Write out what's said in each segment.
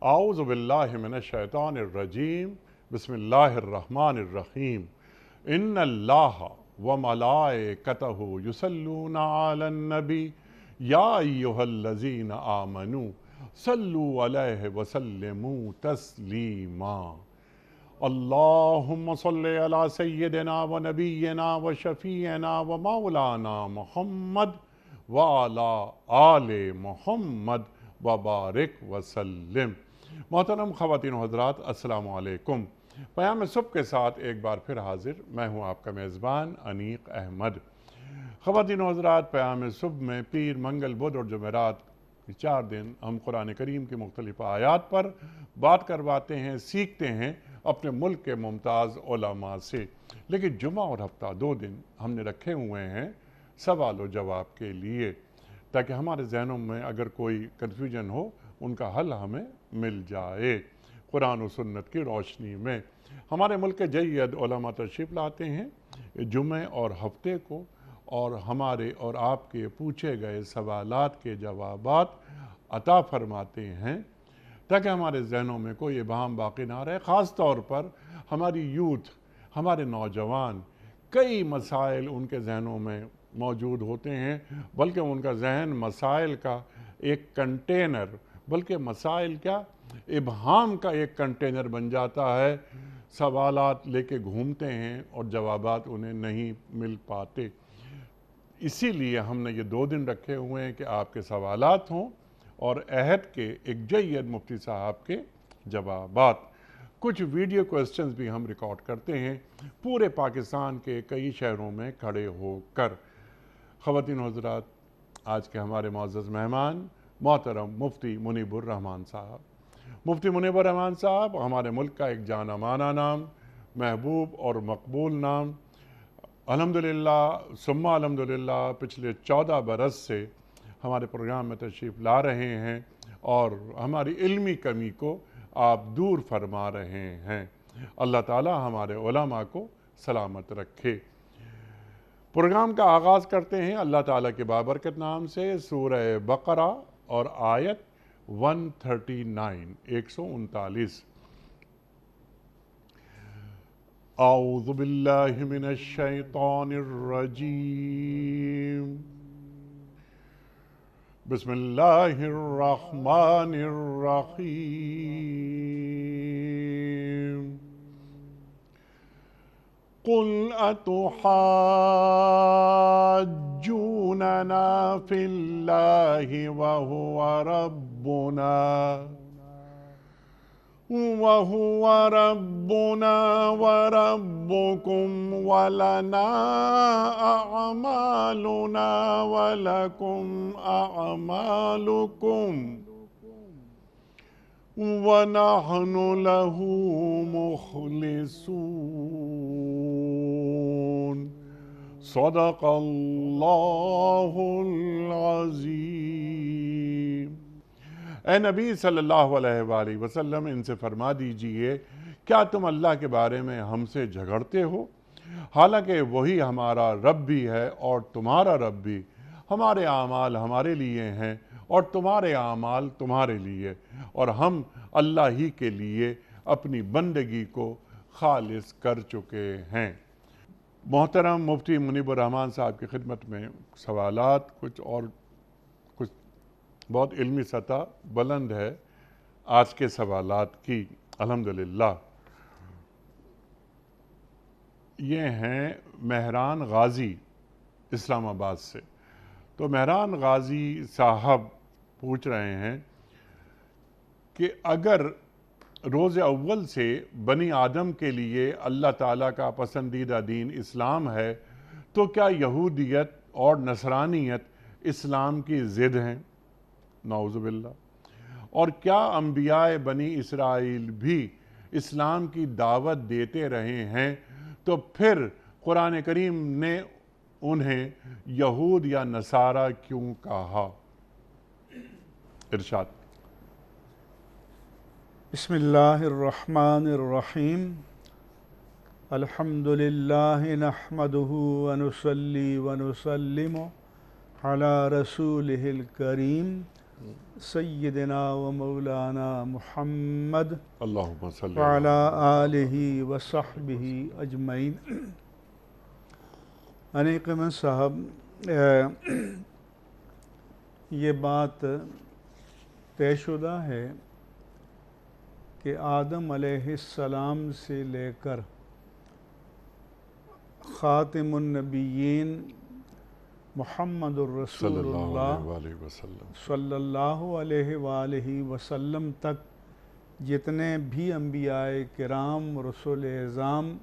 اعوذ باللہ من الشیطان الرجیم بسم اللہ الرحمن الرحیم ان اللہ وملائکتہ یصلون علی النبی یا ایہا الذین آمنوا صلوا علیہ وسلموا تسلیما اللہم صلی علی سیدنا و نبینا و شفیعنا و مولانا محمد وعلی آل محمد وبارک وسلم۔ محترم خواتین و حضرات، السلام علیکم۔ پیام صبح کے ساتھ ایک بار پھر حاضر میں ہوں آپ کا میزبان انیق احمد۔ خواتین و حضرات، پیام صبح میں پیر، منگل، بدھ اور جمعرات 4 دن ہم قرآن کریم کی مختلف آیات پر بات کرواتے ہیں، سیکھتے ہیں اپنے ملک کے ممتاز علماء سے۔ لیکن جمعہ اور ہفتہ 2 دن ہم نے رکھے ہوئے ہیں سوال و جواب کے لیے، تاکہ ہمارے ذہنوں میں اگر کوئی کنفیوژن ہو ان کا حل ہمیں مل جائے قرآن و سنت کی روشنی میں۔ ہمارے ملک کے جید علماء تشریف لاتے ہیں جمعے اور ہفتے کو، اور ہمارے اور آپ کے پوچھے گئے سوالات کے جوابات عطا فرماتے ہیں، تاکہ ہمارے ذہنوں میں کوئی ابہام باقی نہ رہے۔ خاص طور پر ہماری یوتھ، ہمارے نوجوان، کئی مسائل ان کے ذہنوں میں موجود ہوتے ہیں، بلکہ ان کا ذہن مسائل کا ایک کنٹینر، بلکہ مسائل کیا، ابہام کا ایک کنٹینر بن جاتا ہے۔ سوالات لے کے گھومتے ہیں اور جوابات انہیں نہیں مل پاتے۔ اسی لیے ہم نے یہ 2 دن رکھے ہوئے ہیں کہ آپ کے سوالات ہوں اور عہد کے ایک جید مفتی صاحب کے جوابات۔ کچھ ویڈیو کوسچنز بھی ہم ریکارڈ کرتے ہیں پورے پاکستان کے کئی شہروں میں کھڑے ہو کر۔ خواتین و حضرات، آج کے ہمارے معزز مہمان محترم مفتی منیب الرحمان صاحب۔ مفتی منیب الرحمان صاحب ہمارے ملک کا ایک جانا مانا نام، محبوب اور مقبول نام۔ الحمدللہ ثم الحمدللہ پچھلے 14 برس سے ہمارے پروگرام میں تشریف لا رہے ہیں اور ہماری علمی کمی کو آپ دور فرما رہے ہیں۔ اللہ تعالی ہمارے علماء کو سلامت رکھے۔ پروگرام کا آغاز کرتے ہیں اللہ تعالیٰ کے بابرکت نام سے، سورہ بقرہ اور آیت 139 139۔ اعوذ باللہ من الشیطان الرجیم، بسم اللہ الرحمن الرحیم۔ قل اتحاجوننا فی اللہ وهو ربنا وربکم ولنا اعمالنا ولکم اعمالکم وَنَحْنُ لَهُ مُخْلِصُونَ صدق اللہ العظیم۔ اے نبی صلی اللہ علیہ وآلہ وسلم، ان سے فرما دیجئے، کیا تم اللہ کے بارے میں ہم سے جھگڑتے ہو، حالانکہ وہی ہمارا رب بھی ہے اور تمہارا رب بھی۔ ہمارے اعمال ہمارے لیے ہیں اور تمہارے اعمال تمہارے لیے، اور ہم اللہ ہی کے لیے اپنی بندگی کو خالص کر چکے ہیں۔ محترم مفتی منیب الرحمان صاحب کی خدمت میں سوالات کچھ بہت علمی سطح بلند ہے آج کے سوالات کی، الحمدللہ۔ یہ ہیں مہران غازی اسلام آباد سے۔ تو مہران غازی صاحب پوچھ رہے ہیں کہ اگر روز اول سے بنی آدم کے لیے اللہ تعالیٰ کا پسندیدہ دین اسلام ہے، تو کیا یہودیت اور نصرانیت اسلام کی ضد ہیں؟ نعوذ باللہ۔ اور کیا انبیاء بنی اسرائیل بھی اسلام کی دعوت دیتے رہے ہیں، تو پھر قرآن کریم نے انہیں یہود یا نصارہ کیوں کہا؟ ارشاد۔ بسم اللہ الرحمن الرحیم۔ الحمدللہ نحمدہ ونصلی ونسلم علی رسولہ الکریم، سیدنا و مولانا محمد اللہم صلی وعلی آلہ و صحبہ اجمعین۔ انیقمن صاحب، یہ بات طے شدہ ہے کہ آدم علیہ السلام سے لے کر خاتم النبیین محمد الرسول صلی اللہ اللہ علیہ وسلم صلی اللہ علیہ وآلہ وسلم تک جتنے بھی انبیاء کرام رسول اعظام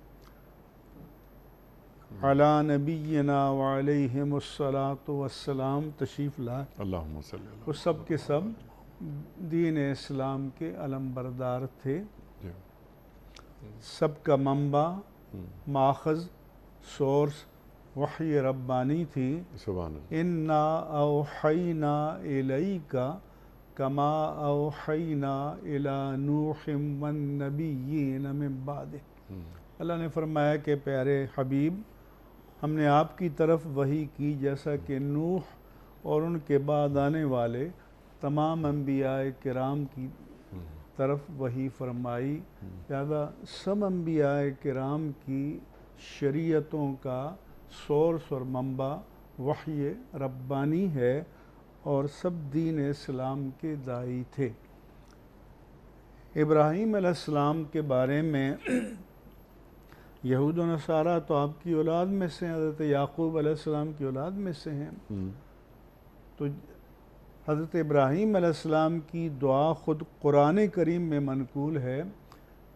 علی نبینا وعلیہم الصلاۃ والسلام تشریف لائے، اللہم صلی اللہ وہ سب کے سب دین اسلام کے علم بردار تھے۔ جی سب کا منبع، ماخذ، سورس وحی ربانی تھی۔ سبحان اللہ۔ انا اوحینا الیک کما اوحینا الی نوح والنبیین من بعدہ۔ اللہ نے فرمایا کہ پیارے حبیب، ہم نے آپ کی طرف وحی کی جیسا کہ نوح اور ان کے بعد آنے والے تمام انبیاء کرام کی طرف وحی فرمائی۔ لہذا سب انبیاء کرام کی شریعتوں کا سورس اور منبع وحی ربانی ہے، اور سب دین اسلام کے داعی تھے۔ ابراہیم علیہ السلام کے بارے میں یہود و نصارہ تو آپ کی اولاد میں سے ہیں، حضرت یعقوب علیہ السلام کی اولاد میں سے ہیں، تو حضرت ابراہیم علیہ السلام کی دعا خود قرآن کریم میں منقول ہے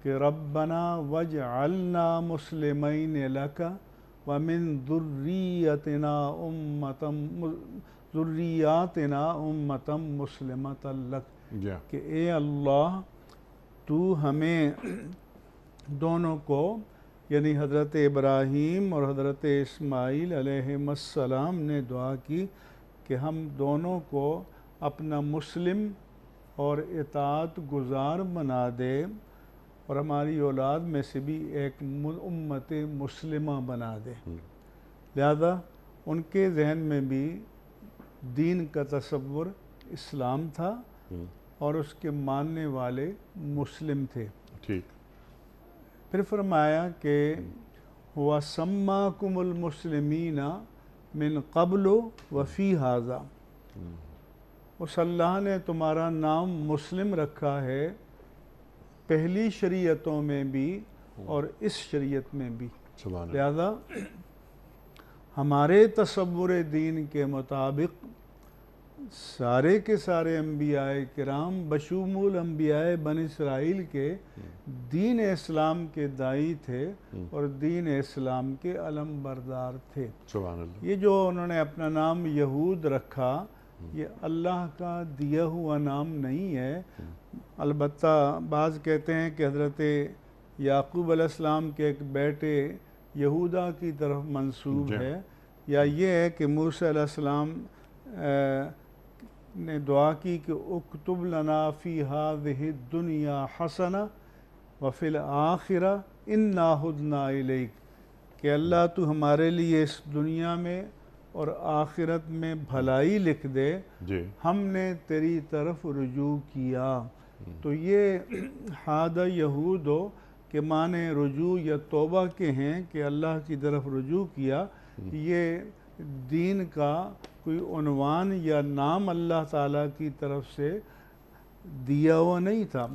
کہ ربنا وجعلنا مسلمین لک ومن ذریاتنا امتا مسلمتا لک، کہ اے اللہ تو ہمیں دونوں کو، یعنی حضرت ابراہیم اور حضرت اسماعیل علیہم السلام نے دعا کی کہ ہم دونوں کو اپنا مسلم اور اطاعت گزار بنا دے، اور ہماری اولاد میں سے بھی ایک امت مسلمہ بنا دے۔ لہذا ان کے ذہن میں بھی دین کا تصور اسلام تھا اور اس کے ماننے والے مسلم تھے۔ ٹھیک۔ پھر فرمایا کہ وَسَمَّاكُمُ الْمُسْلِمِينَ مِن قَبْلُ وَفِي هَذَا، اس اللہ نے تمہارا نام مسلم رکھا ہے پہلی شریعتوں میں بھی اور اس شریعت میں بھی۔ سبحان اللہ۔ لہذا ہمارے تصور دین کے مطابق سارے کے سارے انبیاء کرام بشمول انبیاء بن اسرائیل کے دین اسلام کے داعی تھے اور دین اسلام کے علم بردار تھے۔ سبحان اللہ۔ یہ جو انہوں نے اپنا نام یہود رکھا، یہ اللہ کا دیا ہوا نام نہیں ہے۔ البتہ بعض کہتے ہیں کہ حضرت یعقوب علیہ السلام کے ایک بیٹے یہودا کی طرف منسوب ہے، یا یہ ہے کہ موسیٰ علیہ السلام نے دعا کی کہ اکتب لنا فی ہذہ الدنیا حسنہ وفی الآخرہ انا ہدنا الیک، کہ اللہ تو ہمارے لیے اس دنیا میں اور آخرت میں بھلائی لکھ دے، ہم نے تیری طرف رجوع کیا۔ تو یہ حاد یہودو کے معنی رجوع یا توبہ کے ہیں کہ اللہ کی طرف رجوع کیا۔ یہ دین کا کوئی عنوان یا نام اللہ تعالیٰ کی طرف سے دیا ہوا نہیں تھا،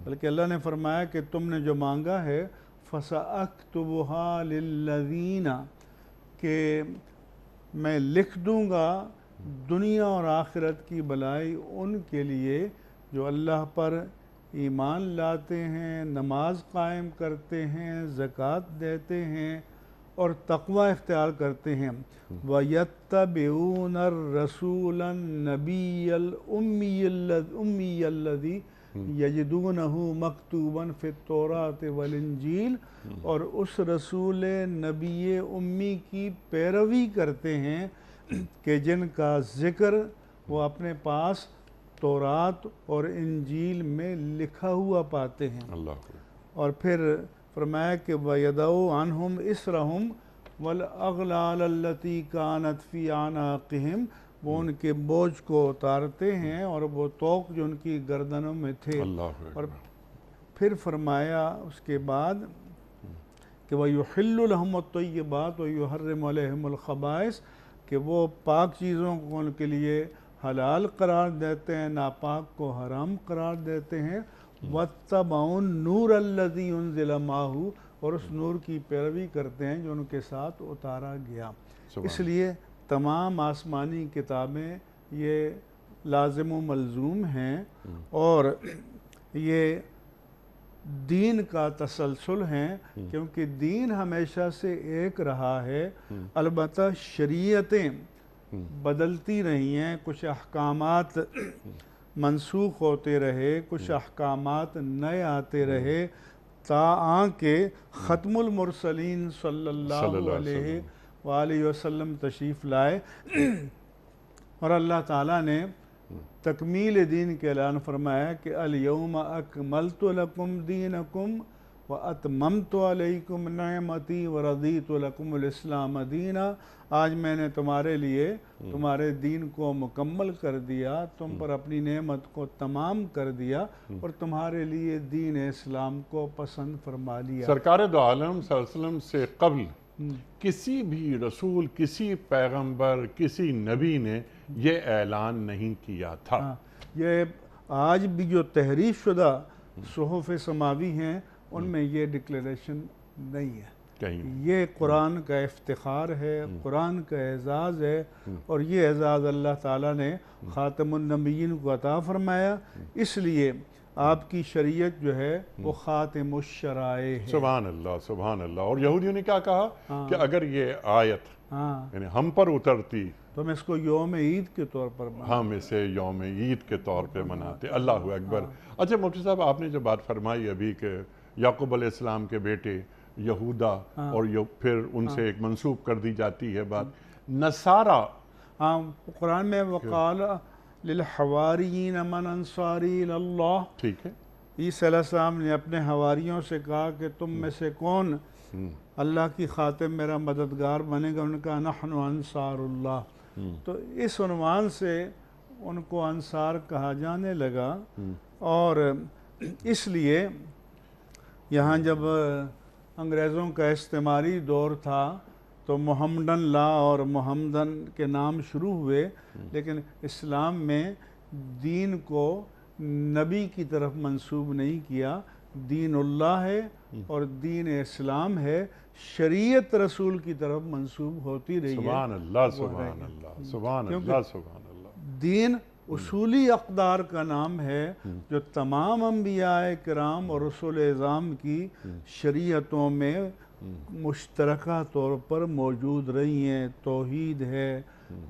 بلکہ اللہ نے فرمایا کہ تم نے جو مانگا ہے فَسَأَكْتُبُهَا لِلَّذِينَ، کہ میں لکھ دوں گا دنیا اور آخرت کی بھلائی ان کے لیے جو اللہ پر ایمان لاتے ہیں، نماز قائم کرتے ہیں، زکوٰۃ دیتے ہیں اور تقوی اختیار کرتے ہیں۔ وَيَتَّبِعُونَ الرَّسُولَ النَّبِيَّ الْأُمِّيَّ الَّذِي يَجِدُونَهُ مَكْتُوبًا فِي التَّوْرَاةِ وَالْإِنجِيلِ، اور اس رسول نبی امی کی پیروی کرتے ہیں کہ جن کا ذکر وہ اپنے پاس تورات اور انجیل میں لکھا ہوا پاتے ہیں۔ اور پھر فرمایا کہ وَيَدَعُ عَنْهُمْ إِسْرَهُمْ وَالْأَغْلَالَ الَّتِي كَانَتْ فِي أَعْنَاقِهِمْ وہ ان کے بوجھ کو اتارتے ہیں اور وہ طوق جو ان کی گردنوں میں تھے، اللہ اور اکبر۔ پھر فرمایا اس کے بعد کہ وَيُحِلُّ لَهُمُ الطَّيِّبَاتُ وَيُحَرِّمُ عَلَيْهِمُ الْخَبَائِثَ، کہ وہ پاک چیزوں کو ان کے لیے حلال قرار دیتے ہیں، ناپاک کو حرام قرار دیتے ہیں، وَاتَّبَعُوا النُّورَ الَّذِي أُنزِلَ مَعَهُ، اور اس نور کی پیروی کرتے ہیں جو ان کے ساتھ اتارا گیا۔ اس لیے تمام آسمانی کتابیں یہ لازم و ملزوم ہیں، اور یہ دین کا تسلسل ہیں، کیونکہ دین ہمیشہ سے ایک رہا ہے، البتہ شریعتیں بدلتی رہی ہیں، کچھ احکامات منسوخ ہوتے رہے، کچھ احکامات نئے آتے رہے، تاآں کہ ختم المرسلین صلی اللہ علیہ وآلہ وسلم تشریف لائے اور اللہ تعالیٰ نے تکمیل دین کے اعلان فرمایا کہ الیوم اکملت لکم دینکم واتممت علیکم نعمتی ورضیت لکم الاسلام دینا، آج میں نے تمہارے لیے تمہارے دین کو مکمل کر دیا، تم پر اپنی نعمت کو تمام کر دیا اور تمہارے لیے دین اسلام کو پسند فرما لیا۔ سرکار دو عالم صلی اللہ علیہ وسلم سے قبل کسی بھی رسول، کسی پیغمبر، کسی نبی نے یہ اعلان نہیں کیا تھا۔ یہ آج بھی جو تحریف شدہ صحف سماوی ہیں ان میں یہ ڈکلیریشن نہیں ہے۔ یہ قرآن کا افتخار ہے، قرآن کا اعزاز ہے، اور یہ اعزاز اللہ تعالیٰ نے خاتم النبیین کو عطا فرمایا، اس لیے آپ کی شریعت جو ہے وہ خاتم الشرائع ہے۔ سبحان اللہ، سبحان اللہ۔ اور یہودیوں نے کیا کہا کہ اگر یہ آیت یعنی ہم پر اترتی تو ہم اس کو یوم عید کے طور پر ہم اسے یوم عید کے طور پہ مناتے۔ اللہ اکبر۔ اچھا مفتی صاحب، آپ نے جو بات فرمائی ابھی کہ یعقوب علیہ السلام کے بیٹے یہودا اور پھر ان سے ایک منسوب کر دی جاتی ہے بات نصارہ، قرآن میں وقال للحواریین من انصاری اللہ، ٹھیک ہے، عیسیٰ علیہ السلام نے اپنے حواریوں سے کہا کہ تم میں سے کون اللہ کی خاطر میرا مددگار بنے گا؟ ان کا نحن انصار اللہ۔ تو اس عنوان سے ان کو انصار کہا جانے لگا، اور اس لیے یہاں جب انگریزوں کا استعماری دور تھا تو محمدن لا اور محمدن کے نام شروع ہوئے، لیکن اسلام میں دین کو نبی کی طرف منسوب نہیں کیا، دین اللہ ہے اور دین اسلام ہے، شریعت رسول کی طرف منسوب ہوتی رہی ہے۔ سبحان اللہ، سبحان اللہ، سبحان اللہ، سبحان اللہ۔ دین اصولی اقدار کا نام ہے جو تمام انبیاء کرام اور رسول اعظام کی شریعتوں میں مشترکہ طور پر موجود رہی ہیں۔ توحید ہے،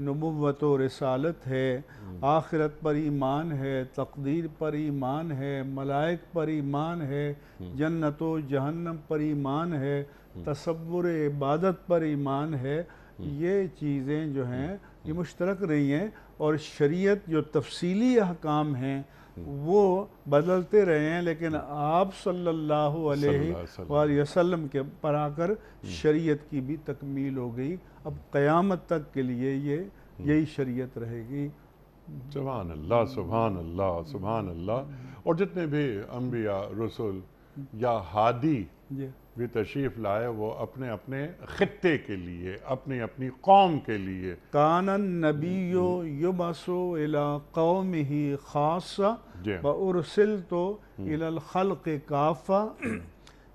نبوت و رسالت ہے، آخرت پر ایمان ہے، تقدیر پر ایمان ہے، ملائک پر ایمان ہے، جنت و جہنم پر ایمان ہے، تصور عبادت پر ایمان ہے۔ یہ چیزیں جو ہیں یہ مشترک رہی ہیں، اور شریعت جو تفصیلی احکام ہیں وہ بدلتے رہے ہیں، لیکن آپ صلی اللہ علیہ وآلہ وسلم کے پر آ کر شریعت کی بھی تکمیل ہو گئی۔ اب قیامت تک کے لیے یہی شریعت رہے گی۔ سبحان اللہ، سبحان اللہ، سبحان اللہ۔ اور جتنے بھی انبیاء، رسول یا ہادی بھی تشریف لائے، وہ اپنے اپنے خطے کے لیے، اپنی اپنی قوم کے لیے۔ کان النبی یبعث الی قومہ خاصہ وارسلت الی الخلق کافہ،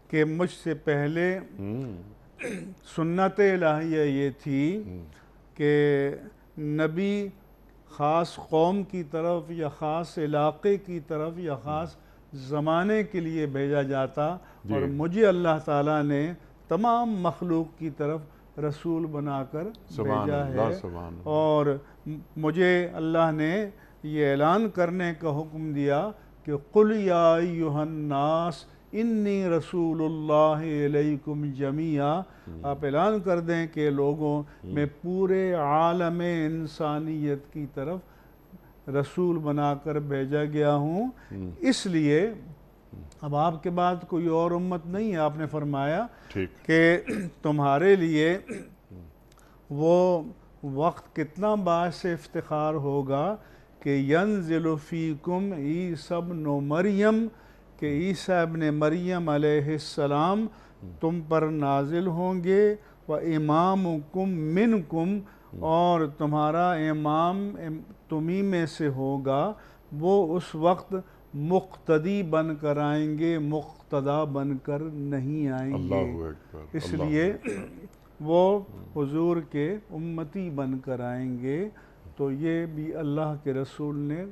کہ مجھ سے پہلے سنت الہیہ یہ تھی کہ نبی خاص قوم کی طرف یا خاص علاقے کی طرف یا خاص زمانے کے لیے بھیجا جاتا، اور مجھے اللہ تعالیٰ نے تمام مخلوق کی طرف رسول بنا کر بھیجا ہے، اور مجھے اللہ نے یہ اعلان کرنے کا حکم دیا کہ قل یا ایھا الناس انی رسول اللہ علیکم جمیعا، آپ اعلان کر دیں کہ لوگوں میں پورے عالم انسانیت کی طرف رسول بنا کر بھیجا گیا ہوں۔ اس لیے اب آپ کے بعد کوئی اور امت نہیں ہے، آپ نے فرمایا کہ تمہارے لیے وہ وقت کتنا باعث افتخار ہوگا کہ ینزل فیکم عیسی ابن مریم، کہ عیسیٰ ابن مریم علیہ السلام تم پر نازل ہوں گے، وَإِمَامُكُم مِّنکم، اور تمہارا امام تمہیں میں سے ہوگا، وہ اس وقت مقتدی بن کر آئیں گے، مقتدا بن کر نہیں آئیں گے، اللہ اکبر، اس اللہ لیے اکبر۔ وہ حضور کے امتی بن کر آئیں گے۔ تو یہ بھی اللہ کے رسول نے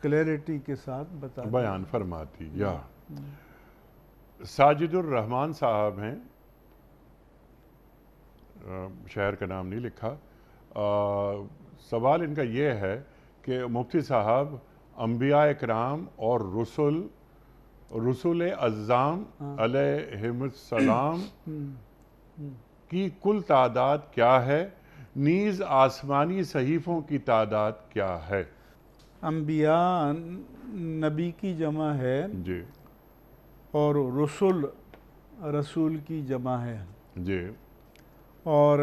کلیئرٹی کے ساتھ بتا دیا۔ بیان فرماتی یا ساجد الرحمان صاحب ہیں، شہر کا نام نہیں لکھا، سوال ان کا یہ ہے کہ مفتی صاحب انبیاء اکرام اور رسول اعظام علیہم السلام کی کل تعداد کیا ہے، نیز آسمانی صحیفوں کی تعداد کیا ہے؟ انبیاء نبی کی جمع ہے، جی اور رسول کی جمع ہے، جی اور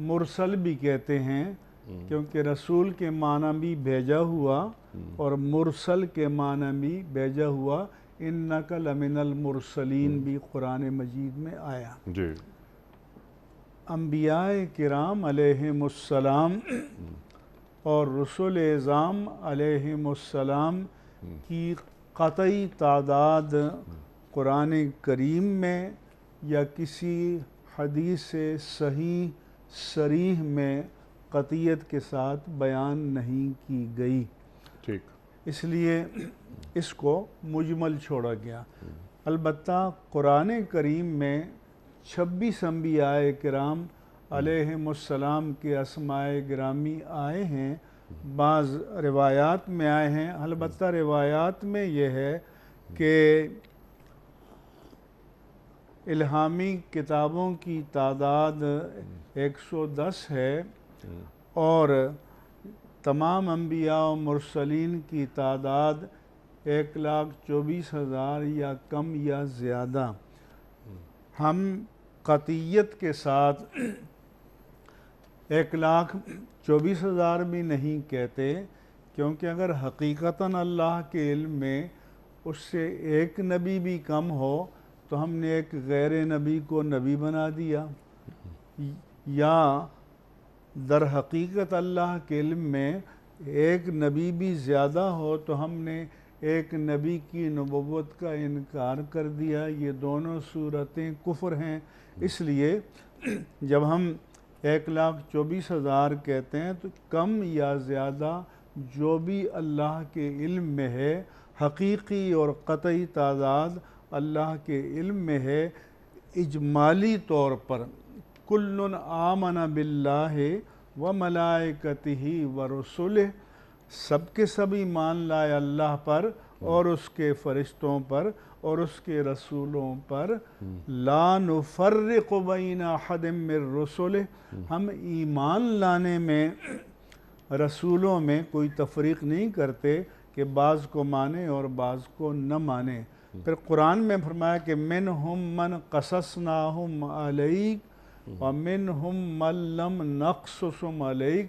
مرسل بھی کہتے ہیں، کیونکہ رسول کے معنی بھی بھیجا ہوا اور مرسل کے معنی بھی بھیجا ہوا۔ انک لمن المرسلین بھی قرآن مجید میں آیا۔ جی انبیاء کرام علیہم السلام اور رسول اعظام علیہم السلام کی قطعی تعداد قرآن کریم میں یا کسی حدیث صحیح صریح میں قطعیت کے ساتھ بیان نہیں کی گئی، ٹھیک، اس لیے اس کو مجمل چھوڑا گیا۔ البتہ قرآن کریم میں 26 انبیاء کرام علیہم السلام کے اسماء گرامی آئے ہیں، بعض روایات میں آئے ہیں۔ البتہ روایات میں یہ ہے کہ الہامی کتابوں کی تعداد 110 ہے، اور تمام انبیاء و مرسلین کی تعداد 1,24,000 یا کم یا زیادہ۔ ہم قطعیت کے ساتھ 1,24,000 بھی نہیں کہتے، کیونکہ اگر حقیقتاً اللہ کے علم میں اس سے ایک نبی بھی کم ہو تو ہم نے ایک غیر نبی کو نبی بنا دیا، یا در حقیقت اللہ کے علم میں ایک نبی بھی زیادہ ہو تو ہم نے ایک نبی کی نبوت کا انکار کر دیا۔ یہ دونوں صورتیں کفر ہیں۔ اس لیے جب ہم 1,24,000 کہتے ہیں تو کم یا زیادہ جو بھی اللہ کے علم میں ہے، حقیقی اور قطعی تعداد اللہ کے علم میں ہے۔ اجمالی طور پر کل آمن باللہ وملائکتہ ورسلہ، سب کے سب ایمان لائے اللہ پر اور اس کے فرشتوں پر اور اس کے رسولوں پر، لا نفرق بین احد من رسلہ، ہم ایمان لانے میں رسولوں میں کوئی تفریق نہیں کرتے کہ بعض کو مانے اور بعض کو نہ مانے۔ پھر قرآن میں فرمایا کہ منہم من قصصناہم علیک ومنہم من لم نقصصم علیک،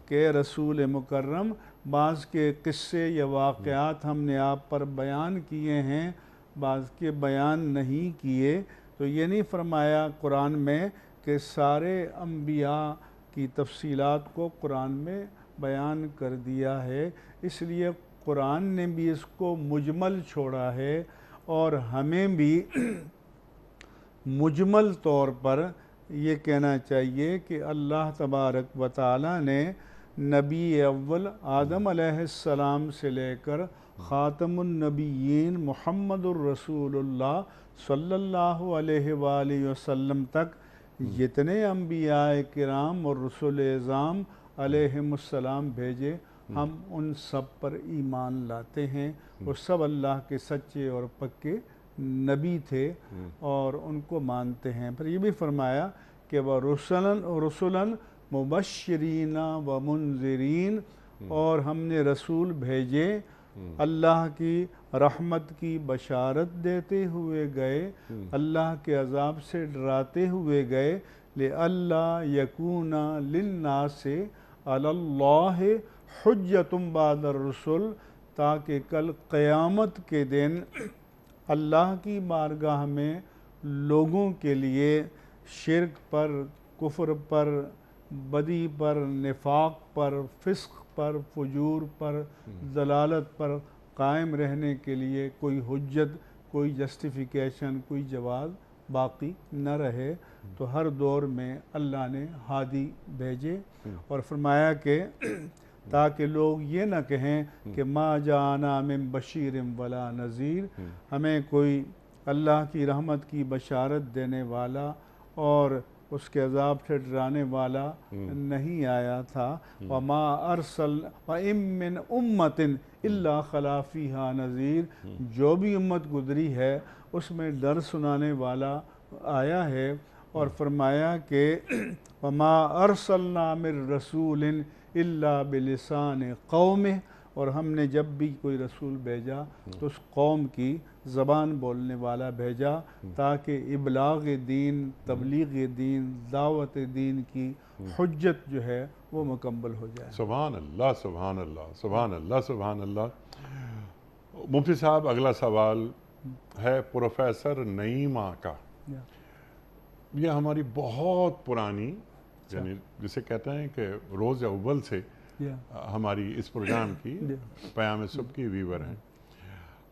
کہ رسول مکرم بعض کے قصے یا واقعات ہم نے آپ پر بیان کیے ہیں، بعض کے بیان نہیں کیے۔ تو یہ نہیں فرمایا قرآن میں کہ سارے انبیاء کی تفصیلات کو قرآن میں بیان کر دیا ہے، اس لیے قرآن نے بھی اس کو مجمل چھوڑا ہے، اور ہمیں بھی مجمل طور پر یہ کہنا چاہیے کہ اللہ تبارک و تعالیٰ نے نبی اول آدم علیہ السلام سے لے کر خاتم النبیین محمد الرسول اللہ صلی اللہ علیہ وآلہ وسلم تک جتنے انبیاء کرام اور رسول اعظام علیہم السلام بھیجے، ہم ان سب پر ایمان لاتے ہیں۔ وہ سب اللہ کے سچے اور پکے نبی تھے اور ان کو مانتے ہیں۔ پھر یہ بھی فرمایا کہ وہ رسلاً مبشرین و منذرین، اور ہم نے رسول بھیجے اللہ کی رحمت کی بشارت دیتے ہوئے گئے، اللہ کے عذاب سے ڈراتے ہوئے گئے، لِأَلَّا يَكُونَ لِلنَّاسِ عَلَى اللَّهِ حُجَّةٌ بَعْدَ الرُّسُلِ، تاکہ کل قیامت کے دن اللہ کی بارگاہ میں لوگوں کے لیے شرک پر، کفر پر، بدی پر، نفاق پر، فسق پر، فجور پر، ضلالت پر قائم رہنے کے لیے کوئی حجت، کوئی جسٹیفیکیشن، کوئی جواز باقی نہ رہے۔ تو ہر دور میں اللہ نے ہادی بھیجے اور فرمایا کہ تاکہ لوگ یہ نہ کہیں کہ ما جانا من بشیر ولا نذیر، ہمیں کوئی اللہ کی رحمت کی بشارت دینے والا اور اس کے عذاب سے ڈرانے والا نہیں آیا تھا۔ وما ارسل وَإِن مِّنْ أُمَّةٍ إِلَّا خَلَا فِيهَا نَذِيرٌ، جو بھی امت گزری ہے اس میں ڈر سنانے والا آیا ہے۔ اور فرمایا کہ وما ارسلنا من رسول الا بلسان قومه، اور ہم نے جب بھی کوئی رسول بھیجا تو اس قوم کی زبان بولنے والا بھیجا، تاکہ ابلاغ دین، تبلیغ دین، دعوت دین کی حجت جو ہے وہ مکمل ہو جائے۔ سبحان اللہ، سبحان اللہ، سبحان اللہ، سبحان اللہ۔ مفتی صاحب، اگلا سوال ہے پروفیسر نعیمہ کا۔ یہ ہماری بہت پرانی، یعنی جسے کہتے ہیں کہ روز اول سے ہماری اس پروگرام کی پیام صبح کی ویور ہیں،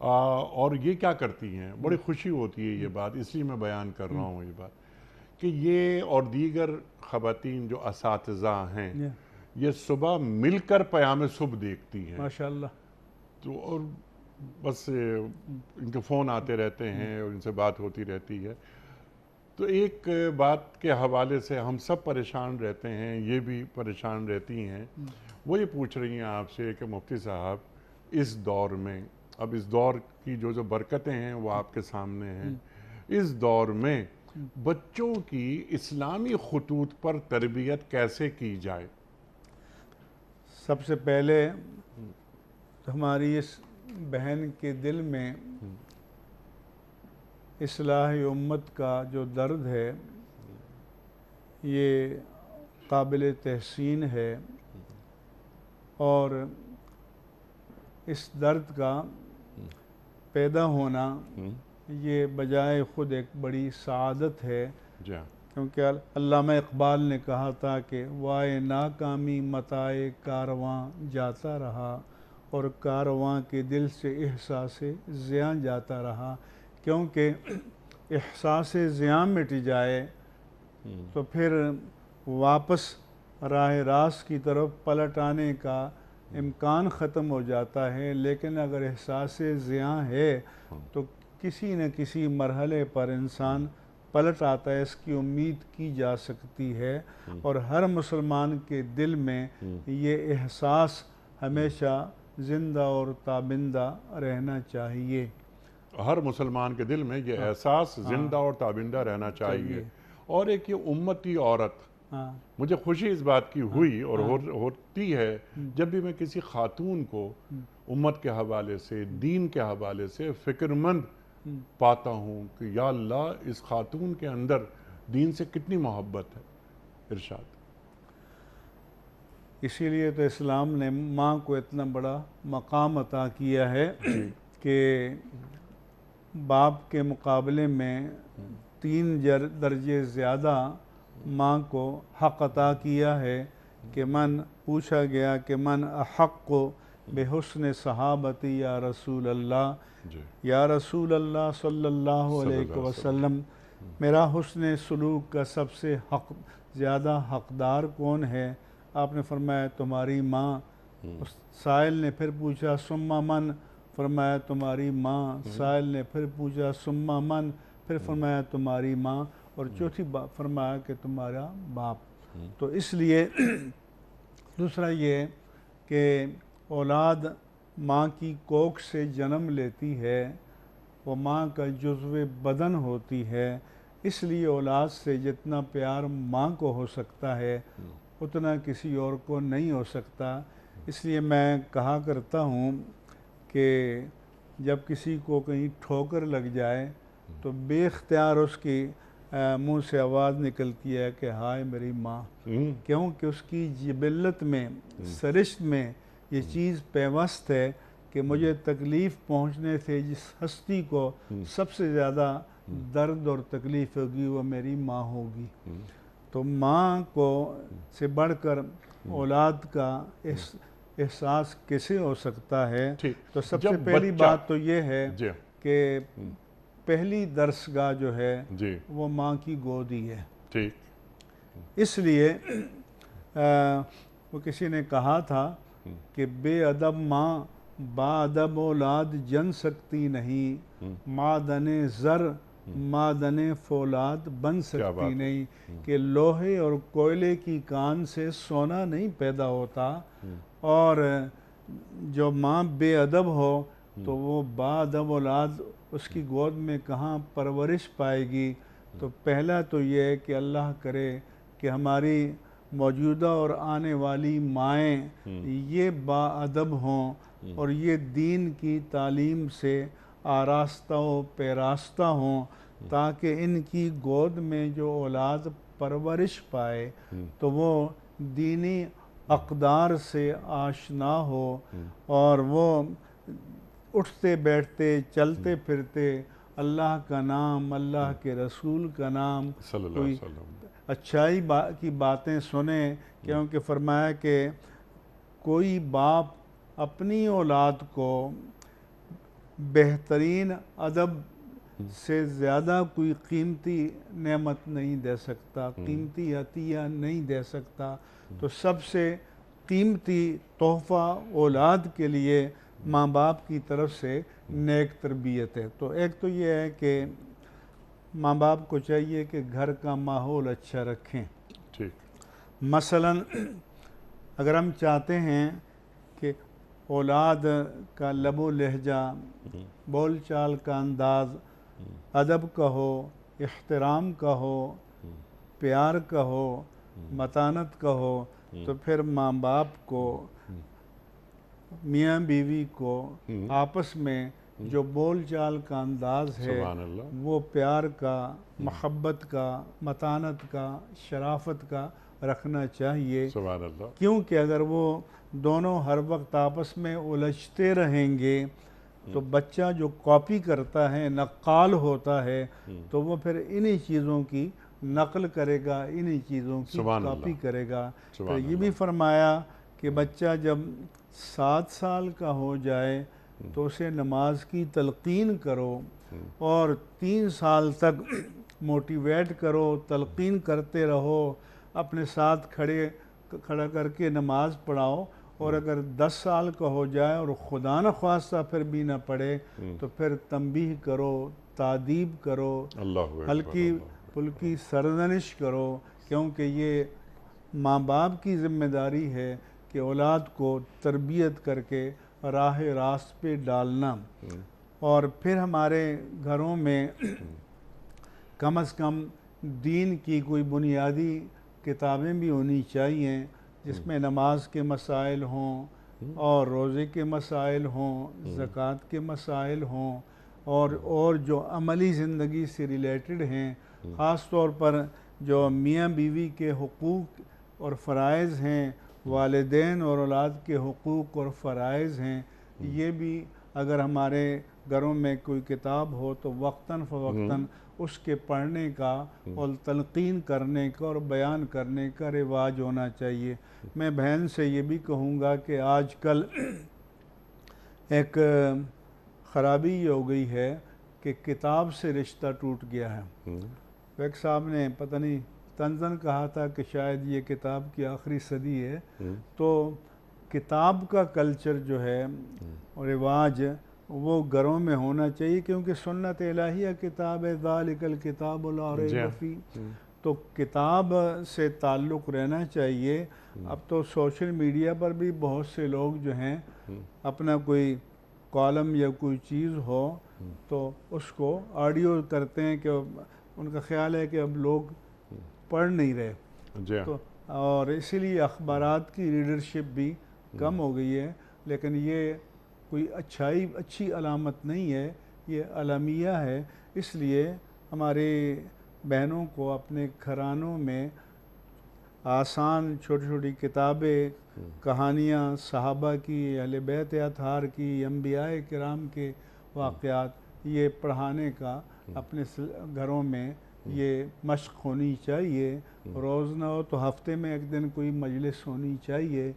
اور یہ کیا کرتی ہیں، بڑی خوشی ہوتی ہے یہ بات، اس لیے میں بیان کر رہا ہوں یہ بات، کہ یہ اور دیگر خواتین جو اساتذہ ہیں یہ صبح مل کر پیام صبح دیکھتی ہیں ماشاءاللہ۔ تو اور بس ان کے فون آتے رہتے ہیں اور ان سے بات ہوتی رہتی ہے۔ تو ایک بات کے حوالے سے ہم سب پریشان رہتے ہیں، یہ بھی پریشان رہتی ہیں، وہ یہ پوچھ رہی ہیں آپ سے کہ مفتی صاحب اس دور میں، اب اس دور کی جو برکتیں ہیں وہ آپ کے سامنے ہیں، اس دور میں بچوں کی اسلامی خطوط پر تربیت کیسے کی جائے؟ سب سے پہلے ہماری اس بہن کے دل میں اصلاح امت کا جو درد ہے یہ قابل تحسین ہے، اور اس درد کا پیدا ہونا یہ بجائے خود ایک بڑی سعادت ہے، کیونکہ علامہ اقبال نے کہا تھا کہ وائے ناکامی متاع کارواں جاتا رہا، اور کارواں کے دل سے احساس زیاں جاتا رہا، کیونکہ احساس زیاں مٹ جائے تو پھر واپس راہ راست کی طرف پلٹ آنے کا امکان ختم ہو جاتا ہے، لیکن اگر احساس زیاں ہے تو کسی نہ کسی مرحلے پر انسان پلٹ آتا ہے، اس کی امید کی جا سکتی ہے، اور ہر مسلمان کے دل میں یہ احساس ہمیشہ زندہ اور تابندہ رہنا چاہیے۔ ہر مسلمان کے دل میں یہ احساس زندہ اور تابندہ رہنا چاہیے۔ اور ایک یہ امتی عورت، مجھے خوشی اس بات کی ہوئی اور ہوتی ہے جب بھی میں کسی خاتون کو امت کے حوالے سے، دین کے حوالے سے فکر مند پاتا ہوں کہ یا اللہ اس خاتون کے اندر دین سے کتنی محبت ہے۔ ارشاد۔ اسی لیے تو اسلام نے ماں کو اتنا بڑا مقام عطا کیا ہے کہ باپ کے مقابلے میں 3 درجے زیادہ ماں کو حق عطا کیا ہے، کہ پوچھا گیا کہ من احق بحسن صحابتی یا رسول اللہ، یا رسول اللہ صلی اللہ علیہ وسلم، میرا حسن سلوک کا سب سے زیادہ حقدار کون ہے؟ آپ نے فرمایا تمہاری ماں۔ سائل نے پھر پوچھا ثم من؟ فرمایا تمہاری ماں۔ سائل نے پھر پوچھا ثم من؟ پھر فرمایا تمہاری ماں، اور چوتھی فرمایا کہ تمہارا باپ۔ تو اس لیے دوسرا یہ کہ اولاد ماں کی کوکھ سے جنم لیتی ہے، وہ ماں کا جزو بدن ہوتی ہے، اس لیے اولاد سے جتنا پیار ماں کو ہو سکتا ہے اتنا کسی اور کو نہیں ہو سکتا۔ اس لیے میں کہا کرتا ہوں کہ جب کسی کو کہیں ٹھوکر لگ جائے تو بے اختیار اس کی منہ سے آواز نکلتی ہے کہ ہائے میری ماں، کیونکہ اس کی جبلت میں، سرشت میں یہ چیز پیوست ہے کہ مجھے تکلیف پہنچنے سے جس ہستی کو سب سے زیادہ درد اور تکلیف ہوگی وہ میری ماں ہوگی۔ تو ماں کو سے بڑھ کر اولاد کا احساس کیسے ہو سکتا ہے؟ تو سب سے پہلی بات تو یہ ہے کہ پہلی درسگاہ جو ہے وہ ماں کی گود ہی ہے۔ اس لیے وہ کسی نے کہا تھا کہ بے ادب ماں با ادب اولاد جن سکتی نہیں، معدن زر معدن فولاد بن سکتی نہیں، کہ لوہے اور کوئلے کی کان سے سونا نہیں پیدا ہوتا، اور جو ماں بے ادب ہو تو وہ با ادب اولاد اس کی گود میں کہاں پرورش پائے گی۔ تو پہلا تو یہ ہے کہ اللہ کرے کہ ہماری موجودہ اور آنے والی مائیں یہ با ادب ہوں اور یہ دین کی تعلیم سے آراستہ و پیراستہ ہوں، تاکہ ان کی گود میں جو اولاد پرورش پائے تو وہ دینی اقدار سے آشنا ہو، اور وہ اٹھتے بیٹھتے چلتے پھرتے اللہ کا نام، اللہ کے رسول کا نام، کوئی اچھائی کی باتیں سنیں، کیونکہ فرمایا کہ کوئی باپ اپنی اولاد کو بہترین ادب سے زیادہ کوئی قیمتی نعمت نہیں دے سکتا، قیمتی عطیہ نہیں دے سکتا۔ تو سب سے قیمتی تحفہ اولاد کے لیے ماں باپ کی طرف سے نیک تربیت ہے۔ تو ایک تو یہ ہے کہ ماں باپ کو چاہیے کہ گھر کا ماحول اچھا رکھیں۔ مثلاً اگر ہم چاہتے ہیں کہ اولاد کا لب و لہجہ، بول چال کا انداز ادب کا ہو، احترام کا ہو، پیار کا ہو، متانت کا ہو، تو پھر ماں باپ کو، میاں بیوی کو آپس میں جو بول چال کا انداز ہے وہ پیار کا، محبت کا، متانت کا، شرافت کا رکھنا چاہیے، کیونکہ اگر وہ دونوں ہر وقت آپس میں الجھتے رہیں گے تو بچہ جو کاپی کرتا ہے، نقال ہوتا ہے، تو وہ پھر انہی چیزوں کی نقل کرے گا، انہی چیزوں کی کاپی کرے گا۔ تو یہ بھی فرمایا کہ بچہ جب 7 سال کا ہو جائے تو اسے نماز کی تلقین کرو، اور 3 سال تک موٹیویٹ کرو، تلقین کرتے رہو، اپنے ساتھ کھڑا کر کے نماز پڑھاؤ، اور اگر 10 سال کا ہو جائے اور خدا نخواستہ پھر بھی نہ پڑھے تو پھر تنبیہ کرو، تادیب کرو، ہلکی پھلکی سرزنش کرو، کیونکہ یہ ماں باپ کی ذمہ داری ہے کہ اولاد کو تربیت کر کے راہ راست پہ ڈالنا۔ اور پھر ہمارے گھروں میں کم از کم دین کی کوئی بنیادی کتابیں بھی ہونی چاہیے، جس میں نماز کے مسائل ہوں، اور روزے کے مسائل ہوں، زکوٰۃ کے مسائل ہوں، اور جو عملی زندگی سے ریلیٹڈ ہیں، خاص طور پر جو میاں بیوی کے حقوق اور فرائض ہیں، والدین اور اولاد کے حقوق اور فرائض ہیں، یہ بھی اگر ہمارے گھروں میں کوئی کتاب ہو تو وقتاً فوقتاً اس کے پڑھنے کا اور تلقین کرنے کا اور بیان کرنے کا رواج ہونا چاہیے۔ میں بہن سے یہ بھی کہوں گا کہ آج کل ایک خرابی یہ ہو گئی ہے کہ کتاب سے رشتہ ٹوٹ گیا ہے۔ ایک صاحب نے پتہ نہیں طنزاً کہا تھا کہ شاید یہ کتاب کی آخری صدی ہے، تو کتاب کا کلچر جو ہے اور رواج وہ گھروں میں ہونا چاہیے، کیونکہ سنت الہیہ کتاب ہے، ذالک الکتاب لا ریب فیہ، تو کتاب سے تعلق رہنا چاہیے۔ اب تو سوشل میڈیا پر بھی بہت سے لوگ جو ہیں اپنا کوئی کالم یا کوئی چیز ہو تو اس کو آڈیو کرتے ہیں، کہ ان کا خیال ہے کہ اب لوگ پڑھ نہیں رہے، تو اور اسی لیے اخبارات کی ریڈرشپ بھی کم ہو گئی ہے، لیکن یہ کوئی اچھی علامت نہیں ہے، یہ الامیہ ہے۔ اس لیے ہمارے بہنوں کو اپنے گھرانوں میں آسان چھوٹی چھوٹی کتابیں، کہانیاں صحابہ کی، اہل بیت اطہار کی، انبیاء کرام کے واقعات یہ پڑھانے کا اپنے گھروں میں یہ مشق ہونی چاہیے. روز نہ ہو تو ہفتے میں ایک دن کوئی مجلس ہونی چاہیے،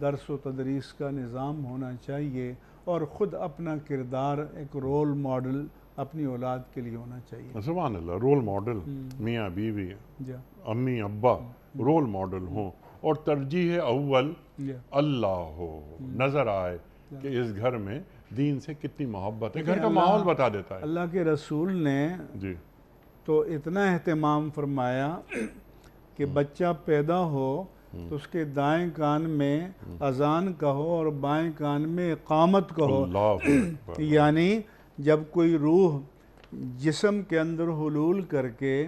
درس و تدریس کا نظام ہونا چاہیے، اور خود اپنا کردار ایک رول ماڈل اپنی اولاد کے لیے ہونا چاہیے. سبحان اللہ. رول ماڈل میاں بیوی، جی امی ابا رول ماڈل ہوں، اور ترجیح اول جی اللہ ہو، نظر آئے کہ اس گھر میں دین سے کتنی محبت ہے. گھر کا اللہ- ماحول بتا دیتا ہے. اللہ کے رسول نے جی تو اتنا اہتمام فرمایا کہ بچہ پیدا ہو تو اس کے دائیں کان میں اذان کہو اور بائیں کان میں اقامت کہو. اللہ اکبر. یعنی جب کوئی روح جسم کے اندر حلول کر کے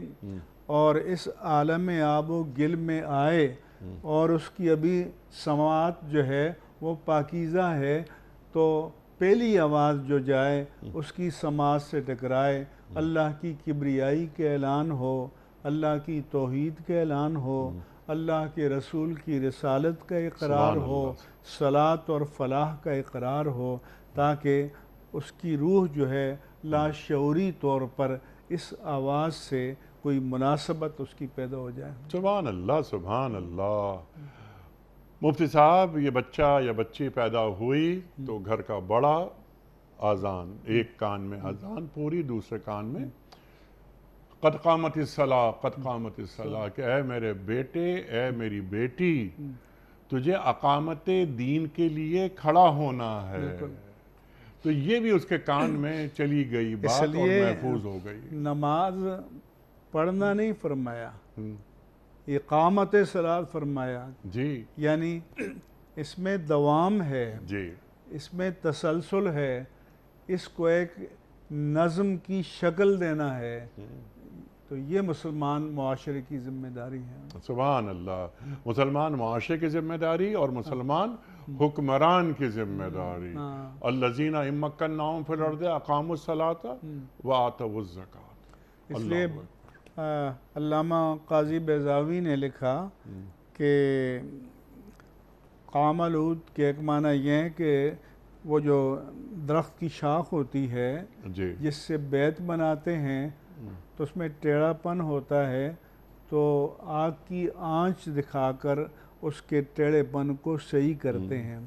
اور اس عالم آب و گل میں آئے اور اس کی ابھی سماعت جو ہے وہ پاکیزہ ہے، تو پہلی آواز جو جائے اس کی سماعت سے ٹکرائے، اللہ کی کبریائی کا اعلان ہو، اللہ کی توحید کا اعلان ہو، اللہ کے رسول کی رسالت کا اقرار سبحان ہو، اللہ. صلاۃ اور فلاح کا اقرار ہو، تاکہ اس کی روح جو ہے لاشعوری طور پر اس آواز سے کوئی مناسبت اس کی پیدا ہو جائے. سبحان اللہ. سبحان اللہ. مفتی صاحب، یہ بچہ یا بچی پیدا ہوئی تو گھر کا بڑا اذان، ایک کان میں اذان پوری، دوسرے کان میں قد قامت الصلاۃ، قد قامت الصلاۃ، کہ اے میرے بیٹے، اے میری بیٹی، تجھے اقامت دین کے لیے کھڑا ہونا ہے. تو یہ بھی اس کے کان میں چلی گئی اس بات اور لیے محفوظ ہو گئی. نماز پڑھنا نہیں فرمایا، اقامت صلاۃ فرمایا. جی یعنی اس میں دوام ہے، جی اس میں تسلسل ہے، اس کو ایک نظم کی شکل دینا ہے. تو یہ مسلمان معاشرے کی ذمہ داری ہے. سبحان اللہ. مسلمان معاشرے کی ذمہ داری اور مسلمان حکمران کی ذمہ داری. الذین ان مکناہم فی الارض اقاموا الصلاۃ وآتوا الزکاۃ. اس لیے علامہ قاضی بیضاوی نے لکھا کہ قام العود کے ایک معنی یہ ہے کہ وہ جو درخت کی شاخ ہوتی ہے جی جس سے بیت بناتے ہیں تو اس میں ٹیڑھا پن ہوتا ہے، تو آگ کی آنچ دکھا کر اس کے ٹیڑھے پن کو صحیح کرتے ہیں.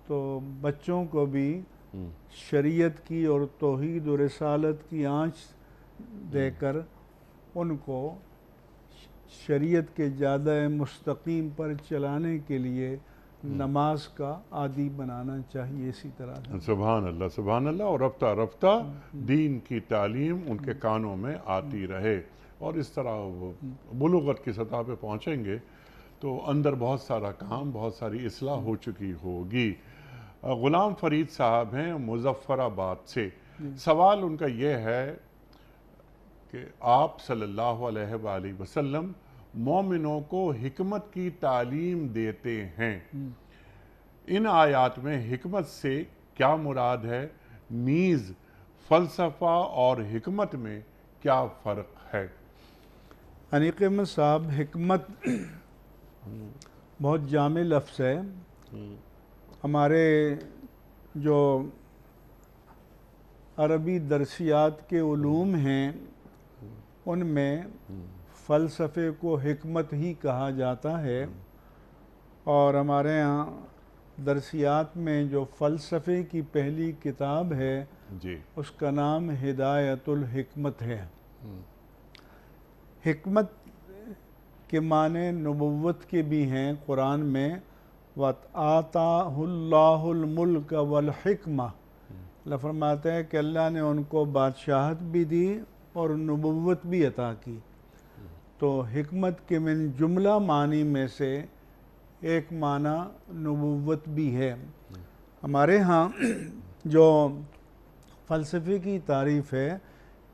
تو بچوں کو بھی شریعت کی اور توحید و رسالت کی آنچ دے کر ان کو شریعت کے جادہ مستقیم پر چلانے کے لیے نماز کا عادی بنانا چاہیے. اسی طرح سے سبحان اللہ. سبحان اللہ. اور رفتہ رفتہ دین کی تعلیم ان کے کانوں میں آتی رہے، اور اس طرح وہ بلوغت کی سطح پہ پہنچیں گے تو اندر بہت سارا کام، بہت ساری اصلاح ہو چکی ہوگی. غلام فرید صاحب ہیں مظفر آباد سے. سوال ان کا یہ ہے کہ آپ صلی اللہ علیہ وآلہ وسلم مومنوں کو حکمت کی تعلیم دیتے ہیں. ان آیات میں حکمت سے کیا مراد ہے؟ نیز فلسفہ اور حکمت میں کیا فرق ہے؟ حنیق احمد صاحب، حکمت بہت جامع لفظ ہے. ہمارے جو عربی درسیات کے علوم ہیں ان میں فلسفے کو حکمت ہی کہا جاتا ہے، اور ہمارے ہاں درسیات میں جو فلسفے کی پہلی کتاب ہے جی اس کا نام ہدایت الحکمت ہے. حکمت کے معنی نبوت کے بھی ہیں قرآن میں. وَآتَاهُ اللَّهُ الْمُلْكَ وَالْحِكْمَةَ. اللہ فرماتے ہیں کہ اللہ نے ان کو بادشاہت بھی دی اور نبوت بھی عطا کی. تو حکمت کے من جملہ معنی میں سے ایک معنی نبوت بھی ہے. ہمارے ہاں جو فلسفے کی تعریف ہے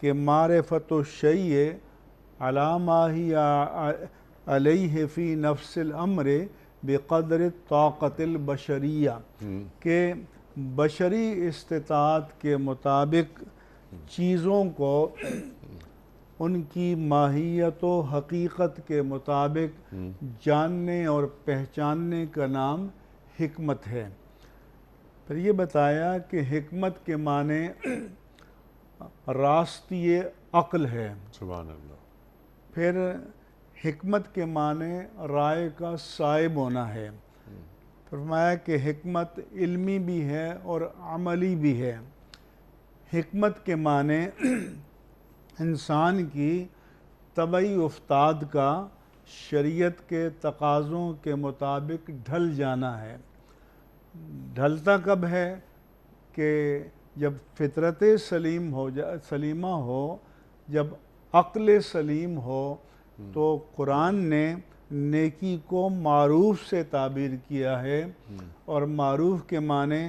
کہ معرفت الشیء علی ما ہی علیہ فی نفس الامر بقدر طاقت البشریہ، کہ بشری استطاعت کے مطابق چیزوں کو ان کی ماہیت و حقیقت کے مطابق جاننے اور پہچاننے کا نام حکمت ہے۔ پھر یہ بتایا کہ حکمت کے معنی راستی عقل ہے۔ سبحان اللہ۔ پھر حکمت کے معنی رائے کا صائب ہونا ہے۔ فرمایا کہ حکمت علمی بھی ہے اور عملی بھی ہے۔ حکمت کے معنی انسان کی طبعی افتاد کا شریعت کے تقاضوں کے مطابق ڈھل جانا ہے۔ ڈھلتا کب ہے؟ کہ جب فطرت سلیمہ ہو، جب عقل سلیم ہو، تو قرآن نے نیکی کو معروف سے تعبیر کیا ہے، اور معروف کے معنی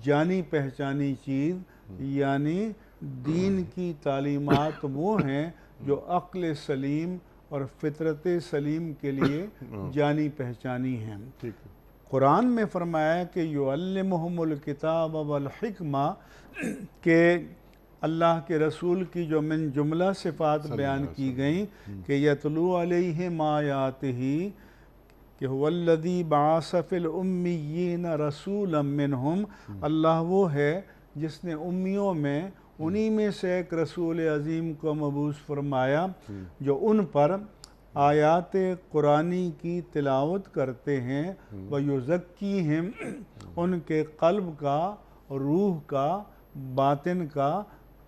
جانی پہچانی چیز، یعنی دین کی تعلیمات وہ ہیں جو عقل سلیم اور فطرت سلیم کے لیے جانی پہچانی ہیں۔ قرآن میں فرمایا کہ یعلمہم الکتاب والحکمہ، کہ اللہ کے رسول کی جو من جملہ صفات بیان کی گئیں کہ یتلو علیہم آیاتہ، کہ هو الذی بعث فی الامیین رسولا منہم، اللہ وہ ہے جس نے امیوں میں انہی میں سے ایک رسول عظیم کو مبعوث فرمایا جو ان پر آیات قرآنی کی تلاوت کرتے ہیں، وَيُزَكِّيهِمْ، ان کے قلب کا، روح کا، باطن کا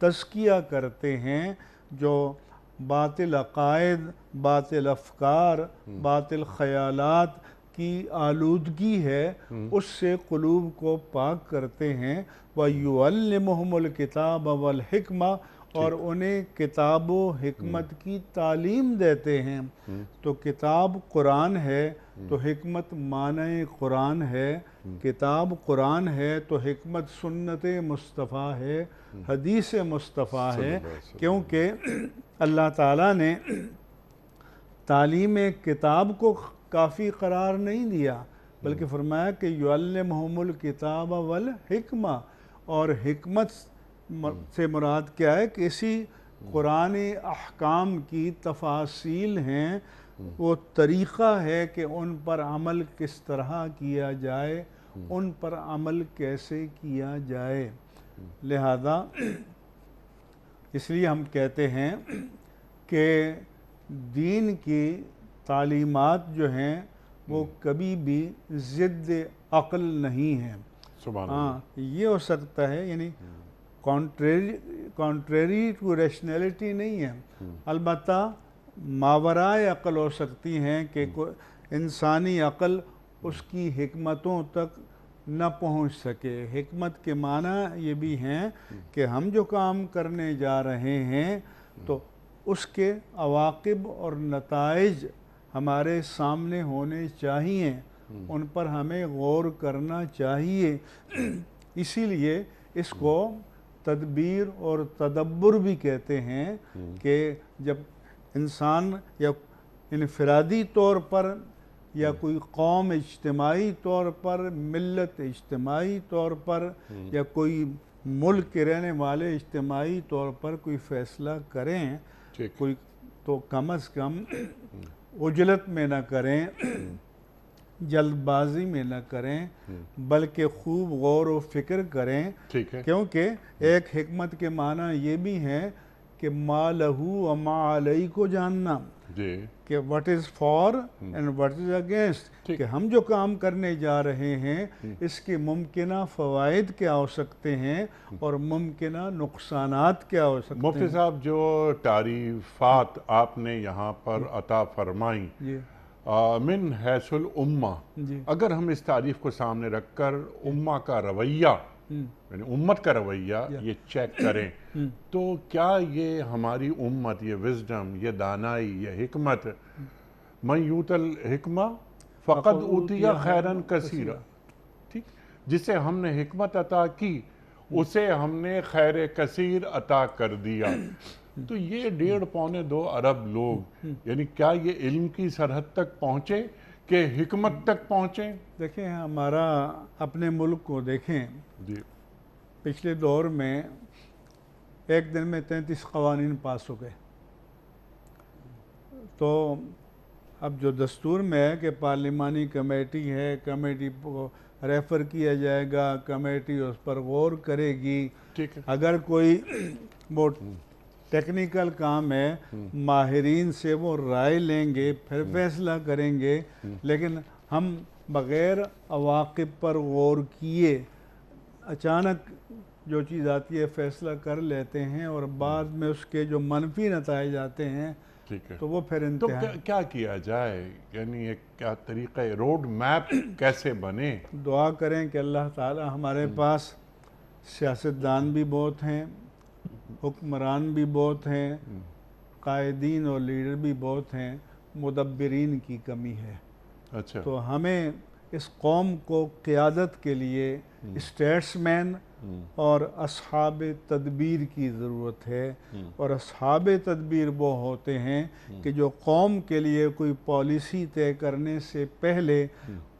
تزکیہ کرتے ہیں، جو باطل عقائد، باطل افکار، باطل خیالات کی آلودگی ہے اس سے قلوب کو پاک کرتے ہیں۔ وَيُعَلِّمُهُمُ الْكِتَابَ وَالْحِكْمَةَ، اور انہیں کتاب و حکمت کی تعلیم دیتے ہیں۔ تو کتاب قرآن ہے تو حکمت معنی قرآن ہے، کتاب قرآن ہے تو حکمت سنت مصطفیٰ ہے، حدیث مصطفیٰ ہے، کیونکہ اللہ تعالیٰ نے تعلیم کتاب کو کافی قرار نہیں دیا، بلکہ فرمایا کہ یعلمہم الکتاب والحکمہ، اور حکمت سے مراد کیا ہے کہ اسی قرآن احکام کی تفاصیل ہیں، وہ طریقہ ہے کہ ان پر عمل کس طرح کیا جائے، ان پر عمل کیسے کیا جائے۔ لہذا اس لیے ہم کہتے ہیں کہ دین کی تعلیمات جو ہیں وہ کبھی بھی ضد عقل نہیں ہیں۔ ہاں، یہ ہو سکتا ہے، یعنی کانٹریری ٹو ریشنلٹی نہیں ہے، البتہ ماورائے عقل ہو سکتی ہیں کہ انسانی عقل اس کی حکمتوں تک نہ پہنچ سکے۔ حکمت کے معنی یہ بھی ہیں کہ ہم جو کام کرنے جا رہے ہیں تو اس کے عواقب اور نتائج ہمارے سامنے ہونے چاہیے، ان پر ہمیں غور کرنا چاہیے۔ اسی لیے اس کو تدبیر اور تدبر بھی کہتے ہیں، کہ جب انسان یا انفرادی طور پر یا کوئی قوم اجتماعی طور پر، ملت اجتماعی طور پر، یا کوئی ملک کے رہنے والے اجتماعی طور پر کوئی فیصلہ کریں، کوئی تو کم از کم عجلت میں نہ کریں، جلد بازی میں نہ کریں، بلکہ خوب غور و فکر کریں، کیونکہ ایک حکمت کے معنی یہ بھی ہے کہ ما لہو و ما علیہ کو جاننا، کہ what is for and what is against، کہ ہم جو کام کرنے جا رہے ہیں اس کے ممکنہ فوائد کیا ہو سکتے ہیں اور ممکنہ نقصانات کیا ہو سکتے ہیں۔ مفتی صاحب، جو تعریفات آپ نے یہاں پر عطا فرمائیں من حیث الامہ، اگر ہم اس تعریف کو سامنے رکھ کر امہ کا رویہ، یعنی امت کا رویہ یہ چیک کریں، تو کیا یہ ہماری امت، یہ وزڈم، یہ دانائی، یہ حکمت، من یوت الحکمہ فقد اوتی خیرن کثیرا، ٹھیک، جسے ہم نے حکمت عطا کی اسے ہم نے خیر کثیر عطا کر دیا۔ تو یہ 1.5-2 ارب لوگ، یعنی کیا یہ علم کی سرحد تک پہنچے کہ حکمت تک پہنچیں؟ دیکھیں، ہمارا اپنے ملک کو دیکھیں، پچھلے دور میں ایک دن میں 33 قوانین پاس ہو گئے، تو اب جو دستور میں ہے کہ پارلیمانی کمیٹی ہے، کمیٹی کو ریفر کیا جائے گا، کمیٹی اس پر غور کرے گی. ٹھیک ہے. اگر کوئی وہ ٹیکنیکل کام ہے، ماہرین سے وہ رائے لیں گے، پھر فیصلہ کریں گے. لیکن ہم بغیر عواقب پر غور کیے اچانک جو چیز آتی ہے فیصلہ کر لیتے ہیں، اور بعد میں اس کے جو منفی نتائج آتے ہیں ٹھیک ہے. تو وہ پھر تو انتہا. کیا کیا جائے؟ یعنی ایک کیا طریقہ روڈ میپ کیسے بنے؟ دعا کریں کہ اللہ تعالی ہمارے پاس سیاستدان بھی بہت ہیں، حکمران بھی بہت ہیں، قائدین اور لیڈر بھی بہت ہیں، مدبرین کی کمی ہے. اچھا. تو ہمیں اس قوم کو قیادت کے لیے اسٹیٹس مین اور اصحاب تدبیر کی ضرورت ہے. اور اصحاب تدبیر وہ ہوتے ہیں کہ جو قوم کے لیے کوئی پالیسی طے کرنے سے پہلے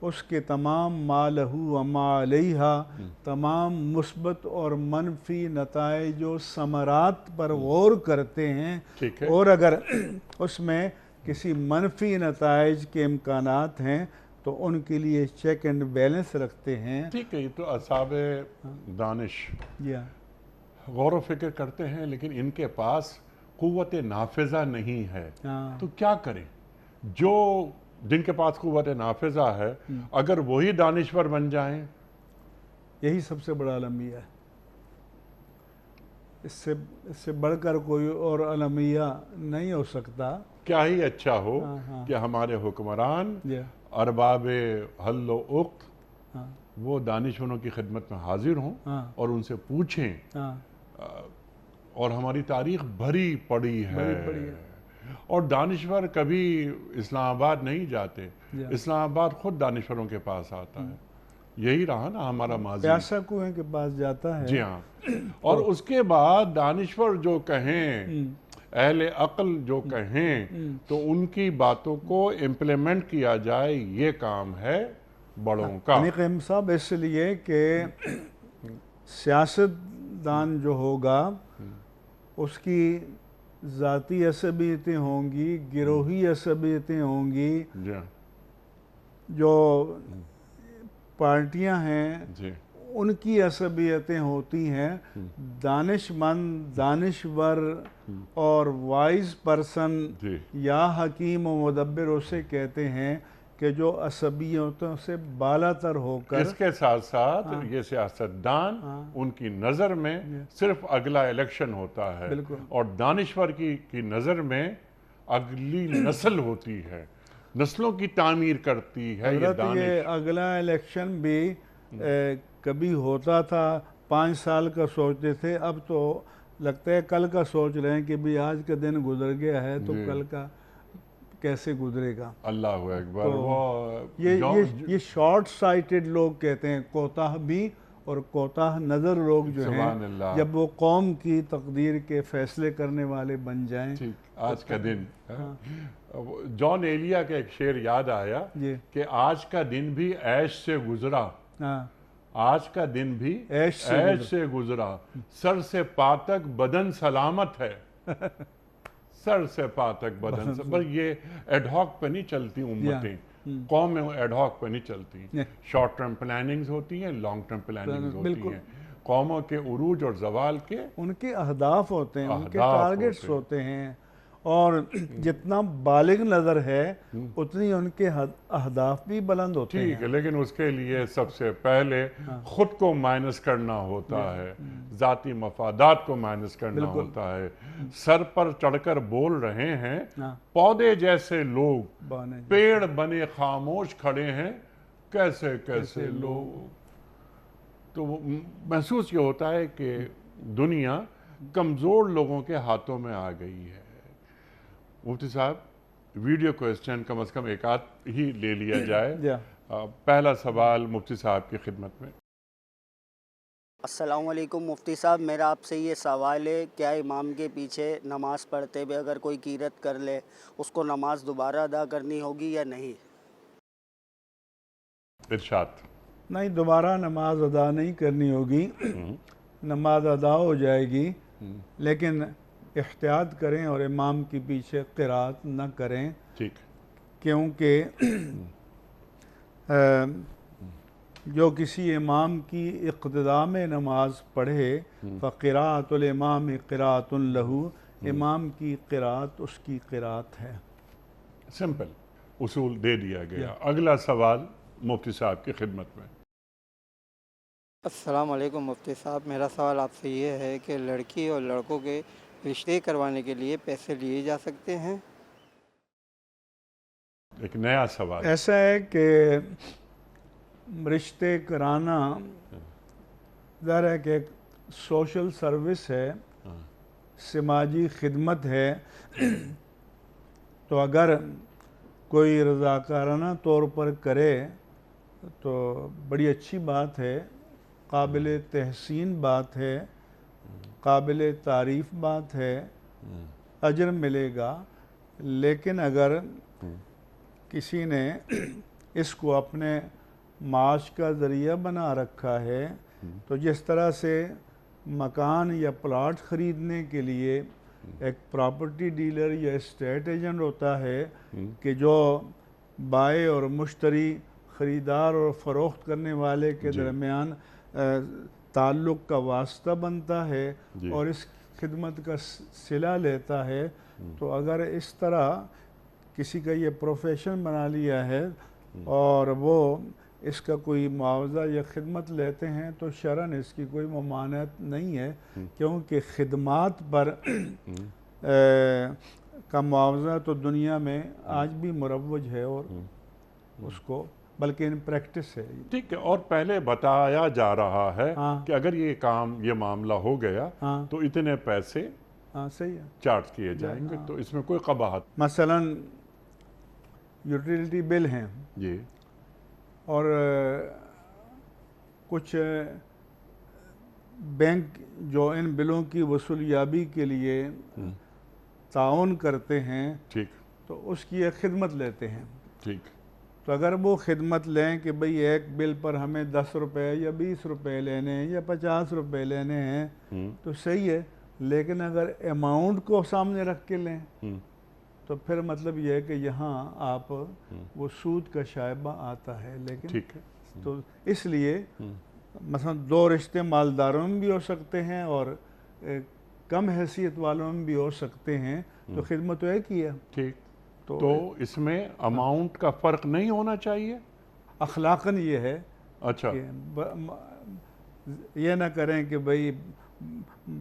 اس کے تمام ما لہ و ما علیہا، تمام مثبت اور منفی نتائج و ثمرات پر غور کرتے ہیں. ٹھیک ہے. اور اگر اس میں کسی منفی نتائج کے امکانات ہیں تو ان کے لیے چیک اینڈ بیلنس رکھتے ہیں. ٹھیک ہے. یہ تو اصحاب دانش غور و فکر کرتے ہیں، لیکن ان کے پاس قوت نافذہ نہیں ہے. تو کیا کریں؟ جو جن کے پاس قوت نافذہ ہے اگر وہی دانشور بن جائیں، یہی سب سے بڑا المیہ ہے. اس سے بڑھ کر کوئی اور المیہ نہیں ہو سکتا. کیا ہی اچھا ہو کہ ہمارے حکمران ارباب حل و عقد وہ دانشوروں کی خدمت میں حاضر ہوں اور ان سے پوچھیں. اور ہماری تاریخ بھری پڑی ہے، اور دانشور کبھی اسلام آباد نہیں جاتے، اسلام آباد خود دانشوروں کے پاس آتا ہے. یہی رہا نا ہمارا ماضی. پیاسا کنویں کے پاس جاتا ہے. جی ہاں. اور اس کے بعد دانشور جو کہیں، اہل عقل جو کہیں، تو ان کی باتوں کو امپلیمنٹ کیا جائے، یہ کام ہے بڑوں کا. قیم صاحب اس لیے کہ سیاست دان جو ہوگا اس کی ذاتی عصبیتیں ہوں گی، گروہی عصبیتیں ہوں گی. جو پارٹیاں ہیں ان کی عصبیتیں ہوتی ہیں. دانش مند، دانشور اور وائز پرسن یا حکیم و مدبر اسے کہتے ہیں کہ جو عصبیتوں سے بالا تر ہو کر. اس کے ساتھ ساتھ یہ سیاستدان ان کی نظر میں صرف اگلا الیکشن ہوتا ہے، اور دانشور کی نظر میں اگلی نسل ہوتی ہے، نسلوں کی تعمیر کرتی ہے یہ دانش. یہ اگلا الیکشن بھی کبھی ہوتا تھا، 5 سال کا سوچتے تھے، اب تو لگتا ہے کل کا سوچ رہے ہیں کہ بھی آج کا دن گزر گیا ہے تو کل کا کیسے گزرے گا. اللہ اکبر. یہ شارٹ سائٹڈ لوگ کہتے ہیں، کوتاہ بھی اور کوتاہ نظر لوگ جو ہیں، جب وہ قوم کی تقدیر کے فیصلے کرنے والے بن جائیں. آج کا دن جان ایلیا کا ایک شعر یاد آیا کہ آج کا دن بھی عیش سے گزرا، آج کا دن بھی عیش سے گزرا، سر سے پا تک بدن سلامت ہے. سر سے پا تک بدن سے. بس یہ ایڈ ہاک پہ نہیں چلتی امتیں، قومیں ایڈ ہاک پہ نہیں چلتی. شارٹ ٹرم پلاننگز ہوتی ہیں، لانگ ٹرم پلاننگز ہوتی ہیں. قوموں کے عروج اور زوال کے ان کے اہداف ہوتے ہیں، ان کے ٹارگٹس ہوتے ہیں، اور جتنا بالغ نظر ہے اتنی ان کے اہداف بھی بلند ہوتے ہیں. ٹھیک ہے، لیکن اس کے لیے سب سے پہلے خود کو مائنس کرنا ہوتا ہے، ذاتی مفادات کو مائنس کرنا ہوتا ہے. سر پر چڑھ کر بول رہے ہیں پودے جیسے لوگ، پیڑ بنے خاموش کھڑے ہیں کیسے کیسے لوگ. تو محسوس یہ ہوتا ہے کہ دنیا کمزور لوگوں کے ہاتھوں میں آ گئی ہے. مفتی صاحب ویڈیو کوئسچن کم از کم ایک آدھ ہی لے لیا جائے. پہلا سوال مفتی صاحب کی خدمت میں. السلام علیکم مفتی صاحب، میرا آپ سے یہ سوال ہے، کیا امام کے پیچھے نماز پڑھتے ہوئے اگر کوئی کیرت کر لے اس کو نماز دوبارہ ادا کرنی ہوگی یا نہیں؟ ارشاد. نہیں، دوبارہ نماز ادا نہیں کرنی ہوگی، نماز ادا ہو جائے گی. لیکن احتیاط کریں اور امام کے پیچھے قرات نہ کریں، ٹھیک، کیونکہ جو کسی امام کی اقتداء میں نماز پڑھے فقراءۃ الامام قراءۃ لہ، امام کی قرات اس کی قرات ہے۔ سمپل اصول دے دیا گیا۔ اگلا سوال مفتی صاحب کی خدمت میں۔ السلام علیکم مفتی صاحب، میرا سوال آپ سے یہ ہے کہ لڑکی اور لڑکوں کے رشتے کروانے کے لیے پیسے لیے جا سکتے ہیں؟ ایک نیا سوال۔ ایسا ہے کہ رشتے کرانا ظاہر ہے کہ ایک سوشل سروس ہے، سماجی خدمت ہے، تو اگر کوئی رضاکارانہ طور پر کرے تو بڑی اچھی بات ہے، قابل تحسین بات ہے، قابل تعریف بات ہے، اجر ملے گا۔ لیکن اگر کسی نے اس کو اپنے معاش کا ذریعہ بنا رکھا ہے، تو جس طرح سے مکان یا پلاٹ خریدنے کے لیے ایک پراپرٹی ڈیلر یا اسٹیٹ ایجنٹ ہوتا ہے کہ جو بائع اور مشتری، خریدار اور فروخت کرنے والے کے درمیان تعلق کا واسطہ بنتا ہے اور اس خدمت کا صلہ لیتا ہے، تو اگر اس طرح کسی کا یہ پروفیشن بنا لیا ہے اور وہ اس کا کوئی معاوضہ یا خدمت لیتے ہیں تو شرعاً اس کی کوئی ممانعت نہیں ہے، کیونکہ خدمات پر کا معاوضہ تو دنیا میں آج بھی مروج ہے اور اس کو بلکہ ان پریکٹس ہے۔ ٹھیک ہے، اور پہلے بتایا جا رہا ہے کہ اگر یہ معاملہ ہو گیا تو اتنے پیسے صحیح ہے چارج کیے جائیں گے، تو اس میں کوئی قباحت۔ مثلاً یوٹیلیٹی بل ہیں جی، اور کچھ بینک جو ان بلوں کی وصولیابی کے لیے تعاون کرتے ہیں، ٹھیک، تو اس کی ایک خدمت لیتے ہیں۔ ٹھیک، تو اگر وہ خدمت لیں کہ بھئی ایک بل پر ہمیں 10 روپے یا 20 روپے لینے ہیں یا 50 روپے لینے ہیں تو صحیح ہے، لیکن اگر اماؤنٹ کو سامنے رکھ کے لیں تو پھر مطلب یہ ہے کہ یہاں آپ وہ سود کا شائبہ آتا ہے۔ لیکن ٹھیک ہے، تو اس لیے مثلا دو رشتے مالداروں میں بھی ہو سکتے ہیں اور کم حیثیت والوں میں بھی ہو سکتے ہیں، تو خدمت تو ایک ہی ہے۔ ٹھیک، تو اس میں اماؤنٹ کا فرق نہیں ہونا چاہیے؟ اخلاقاً یہ ہے اچھا، کہ یہ نہ کریں کہ بھئی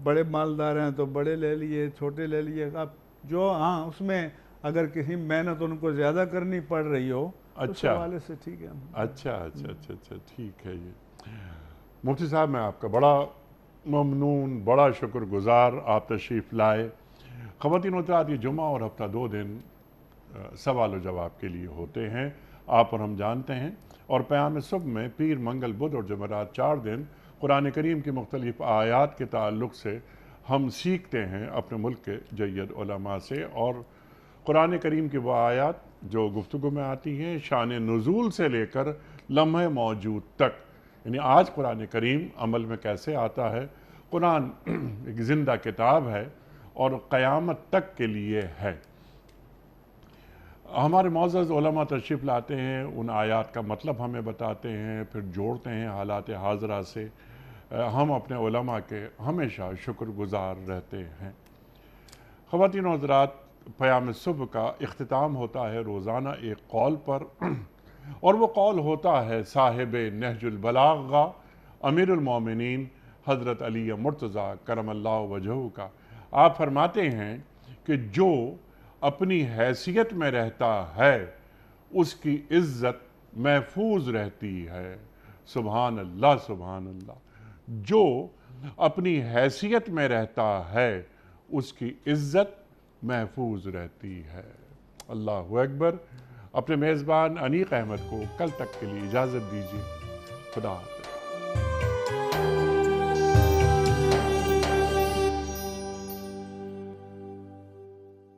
بڑے مالدار ہیں تو بڑے لے لیے، چھوٹے لے لیے، آپ جو اس میں اگر کسی محنت ان کو زیادہ کرنی پڑ رہی ہو تو اس حوالے سے ٹھیک ہے۔ اچھا، ٹھیک ہے۔ یہ مفتی صاحب، میں آپ کا بڑا ممنون، بڑا شکر گزار، آپ تشریف لائے۔ خواتین و حضرات، یہ جمعہ اور ہفتہ 2 دن سوال و جواب کے لیے ہوتے ہیں، آپ اور ہم جانتے ہیں، اور پیام صبح میں پیر، منگل، بدھ اور جمعرات 4 دن قرآن کریم کی مختلف آیات کے تعلق سے ہم سیکھتے ہیں اپنے ملک کے جید علماء سے، اور قرآن کریم کی وہ آیات جو گفتگو میں آتی ہیں شان نزول سے لے کر لمحہ موجود تک، یعنی آج قرآن کریم عمل میں کیسے آتا ہے۔ قرآن ایک زندہ کتاب ہے اور قیامت تک کے لیے ہے۔ ہمارے معزز علماء تشریف لاتے ہیں، ان آیات کا مطلب ہمیں بتاتے ہیں، پھر جوڑتے ہیں حالات حاضرہ سے۔ ہم اپنے علماء کے ہمیشہ شکر گزار رہتے ہیں۔ خواتین و حضرات، پیام صبح کا اختتام ہوتا ہے روزانہ ایک قول پر، اور وہ قول ہوتا ہے صاحب نہج البلاغہ امیر المومنین حضرت علی مرتضیٰ کرم اللہ وجہہ کا۔ آپ فرماتے ہیں کہ جو اپنی حیثیت میں رہتا ہے اس کی عزت محفوظ رہتی ہے۔ سبحان اللہ، سبحان اللہ۔ جو اپنی حیثیت میں رہتا ہے اس کی عزت محفوظ رہتی ہے۔ اللہ اکبر۔ اپنے میزبان انیق احمد کو کل تک کے لیے اجازت دیجیے۔ خدا حافظ۔